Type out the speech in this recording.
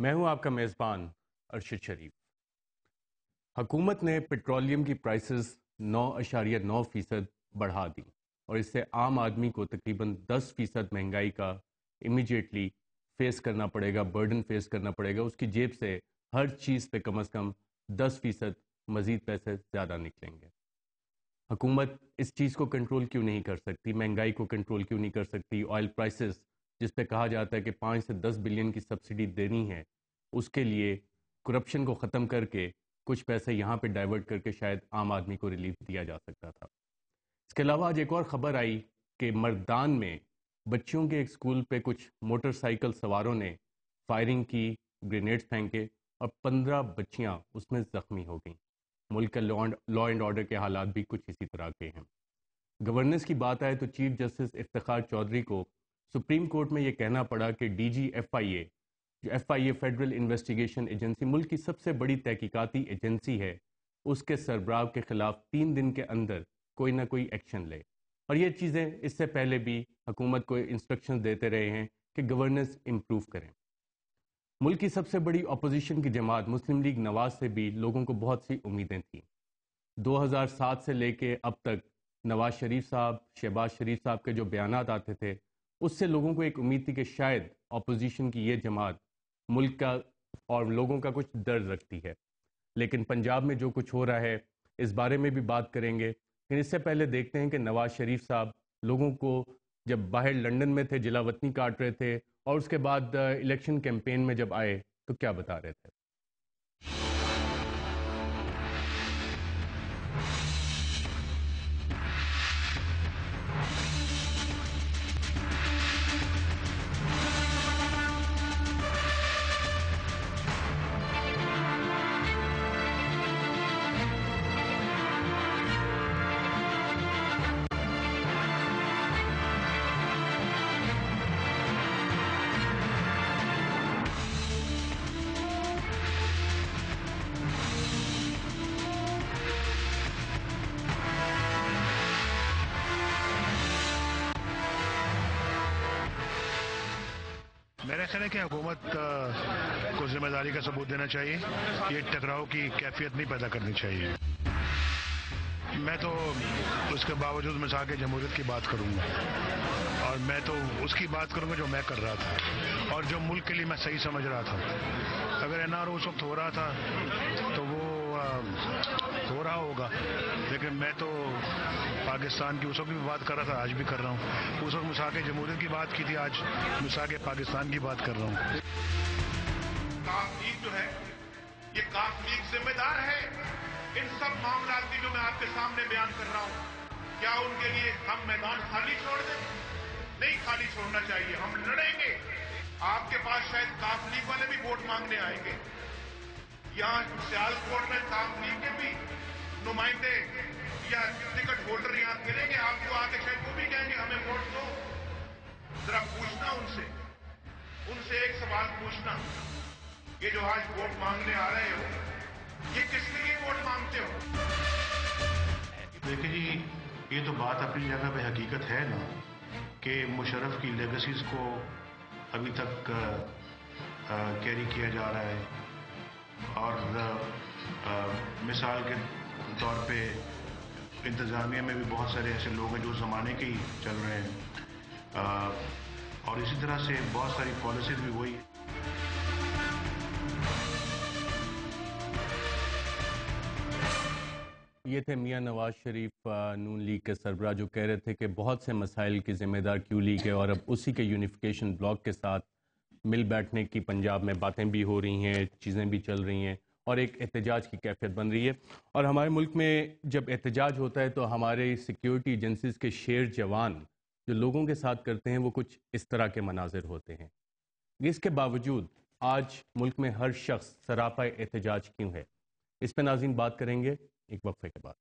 میں ہوں آپ کا میزبان ارشد شریف۔ حکومت نے پیٹرولیم کی پرائسز 9.9% بڑھا دی اور اس سے عام آدمی کو تقریباً 10% مہنگائی کا امیجیٹلی فیس کرنا پڑے گا، برڈن فیس کرنا پڑے گا۔ اس کی جیب سے ہر چیز پہ کم از کم 10% مزید پیسے زیادہ نکلیں گے۔ حکومت اس چیز کو کنٹرول کیوں نہیں کر سکتی؟ مہنگائی کو کنٹرول کیوں نہیں کر سکتی؟ آئل پرائسز جس پہ کہا جاتا ہے کہ 5 سے 10 بلین کی سبسڈی دینی ہے، اس کے لیے کرپشن کو ختم کر کے کچھ پیسے یہاں پہ ڈائیورٹ کر کے شاید عام آدمی کو ریلیف دیا جا سکتا تھا۔ اس کے علاوہ آج ایک اور خبر آئی کہ مردان میں بچیوں کے ایک اسکول پہ کچھ موٹر سائیکل سواروں نے فائرنگ کی، گرینیڈز پھینکے اور 15 بچیاں اس میں زخمی ہو گئیں۔ ملک کا لا اینڈ آرڈر کے حالات بھی کچھ اسی طرح کے ہیں۔ گورننس کی بات آئے تو چیف جسٹس افتخار چودھری کو سپریم کورٹ میں یہ کہنا پڑا کہ ڈی جی ایف آئی اے، جو ایف آئی اے فیڈرل انویسٹیگیشن ایجنسی ملک کی سب سے بڑی تحقیقاتی ایجنسی ہے، اس کے سربراہ کے خلاف 3 دن کے اندر کوئی نہ کوئی ایکشن لے۔ اور یہ چیزیں اس سے پہلے بھی حکومت کو انسٹرکشن دیتے رہے ہیں کہ گورننس امپروو کریں۔ ملک کی سب سے بڑی اپوزیشن کی جماعت مسلم لیگ نواز سے بھی لوگوں کو بہت سی امیدیں تھیں۔ 2007 سے لے کے اب تک نواز شریف صاحب، شہباز شریف صاحب کے جو بیانات آتے تھے، اس سے لوگوں کو ایک امید تھی کہ شاید اپوزیشن کی یہ جماعت ملک کا اور لوگوں کا کچھ درد رکھتی ہے۔ لیکن پنجاب میں جو کچھ ہو رہا ہے اس بارے میں بھی بات کریں گے، لیکن اس سے پہلے دیکھتے ہیں کہ نواز شریف صاحب لوگوں کو جب باہر لندن میں تھے جلا وطنی کاٹ رہے تھے اور اس کے بعد الیکشن کیمپین میں جب آئے تو کیا بتا رہے تھے۔ میرا خیال ہے کہ حکومت کو ذمہ داری کا ثبوت دینا چاہیے، یہ ٹکراؤ کی کیفیت نہیں پیدا کرنی چاہیے۔ میں تو اس کے باوجود مساق جمہوریت کی بات کروں گا، اور میں تو اس کی بات کروں گا جو میں کر رہا تھا اور جو ملک کے لیے میں صحیح سمجھ رہا تھا۔ اگر این آر او اس وقت ہو رہا تھا تو وہ ہو رہا ہوگا، لیکن میں تو پاکستان کی اس وقت بھی بات کر رہا تھا، آج بھی کر رہا ہوں۔ اس وقت مساق جمہوریت کی بات کی تھی، آج مساق پاکستان کی بات کر رہا ہوں۔ کاف لیگ جو ہے، یہ کاف لیگ ذمہ دار ہے ان سب معاملات کی جو میں آپ کے سامنے بیان کر رہا ہوں۔ کیا ان کے لیے ہم میدان خالی چھوڑ دیں؟ نہیں خالی چھوڑنا چاہیے، ہم لڑیں گے۔ آپ کے پاس شاید کاف لیگ والے بھی ووٹ مانگنے آئیں گے، یہاں سیالکوٹ میں کاف لیگ کے بھی نمائندے یا ٹکٹ ہولڈر یہاں گریں گے، آپ کو آ کے شاید وہ بھی کہیں گے ہمیں ووٹ دو۔ ذرا پوچھنا ان سے ایک سوال پوچھنا، یہ جو آج ووٹ مانگنے آ رہے ہو، یہ کس کے لیے ووٹ مانگتے ہو؟ دیکھیں جی، یہ تو بات اپنی جگہ پہ حقیقت ہے نا کہ مشرف کی لیگسیز کو ابھی تک کیری کیا جا رہا ہے، اور مثال کے طور پہ انتظامیہ میں بھی بہت سارے ایسے لوگ ہیں جو زمانے کے ہی چل رہے ہیں، اور اسی طرح سے بہت ساری پالیسیز بھی وہی ہیں۔ یہ تھے میاں نواز شریف نون لیگ کے سربراہ، جو کہہ رہے تھے کہ بہت سے مسائل کی ذمہ دار کیو لیگ ہے اور اب اسی کے یونیفیکیشن بلاک کے ساتھ مل بیٹھنے کی پنجاب میں باتیں بھی ہو رہی ہیں، چیزیں بھی چل رہی ہیں اور ایک احتجاج کی کیفیت بن رہی ہے۔ اور ہمارے ملک میں جب احتجاج ہوتا ہے تو ہمارے سیکیورٹی ایجنسیز کے شیر جوان جو لوگوں کے ساتھ کرتے ہیں وہ کچھ اس طرح کے مناظر ہوتے ہیں۔ اس کے باوجود آج ملک میں ہر شخص سراپا احتجاج کیوں ہے؟ اس پہ ناظرین بات کریں گے ایک وقفے کے بعد۔